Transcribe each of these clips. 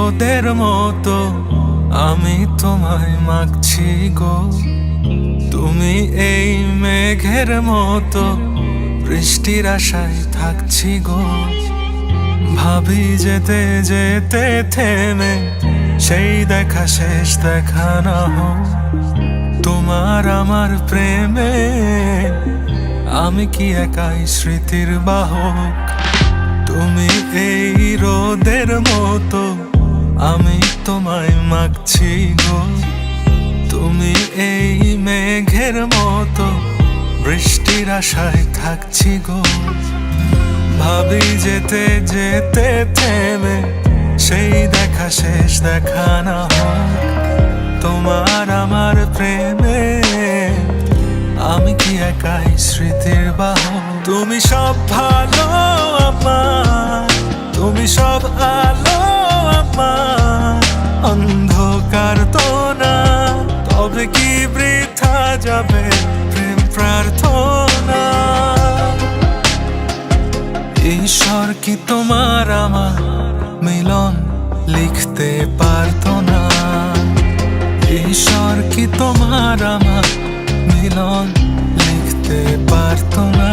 রোদের মতো আমি তোমায় মাগছি গো, তুমি এই মেঘের মতো বৃষ্টির আশায় থাকছি গো। ভাবি যেতে যেতে থেমে সেই দেখা শেষ দেখা না হোক, তোমার আমার প্রেমে আমি কি একাই স্মৃতির বাহক। তুমি এই রোদের মতো আমি তোমায় মাগছি গো, তুমি এই মেঘের মতো বৃষ্টির আশায় থাকছি গো। ভাবি যেতে যেতে থেমে সেই দেখা শেষ দেখা না হোক, তোমার আমার প্রেমে আমি কি একাই স্মৃতির বাহক। তুমি সব ভালো আমার, তুমি সব আলো আমার, অন্ধকার তো না, তবে কি বৃথা যাবে প্রেম প্রার্থনা। ঈশ্বর কি তোমার আমার মিলন লিখতে পারতো না, ঈশ্বর কি তোমার আমার মিলন লিখতে পারতো না।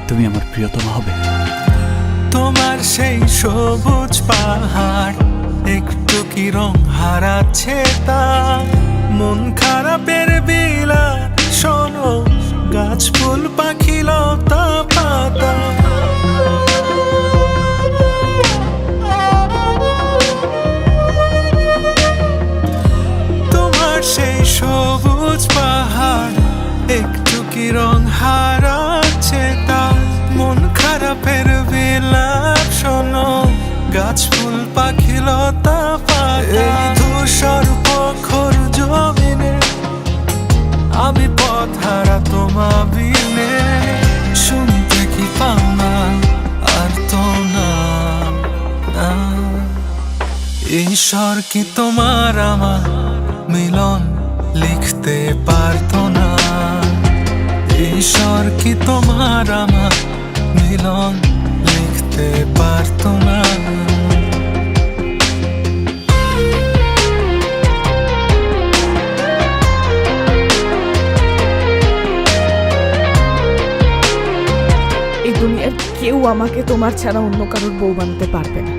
তুমি আমার প্রিয়তমা হবে। তোমার সেই সবুজ পাহাড় একটু কি রং হারাচ্ছে তা, মন খারাপের বিলা শোনো, গাছ ফুল পাখি লতা পাতা। তোমার সেই সবুজ পাহাড় একটু কি রং হারাচ্ছে তা, মন খারাপের বিলাপ শোনো, গাছ ফুল পাখি লতা পাতা। এই ধূসর প্রখর জমিনে আমি পথ হারা তোমা বিনে, শুনতে কি পাও না আর তো না। ঈশ্বর কি তোমার আমার মিলন লিখতে পারতো না, ঈশ্বর কি তোমার আমার মিলন লিখতে পারতো না। এই দুনিয়ার কেউ আমাকে তোমার ছাড়া অন্য কারোর বউ বানাতে পারবে না।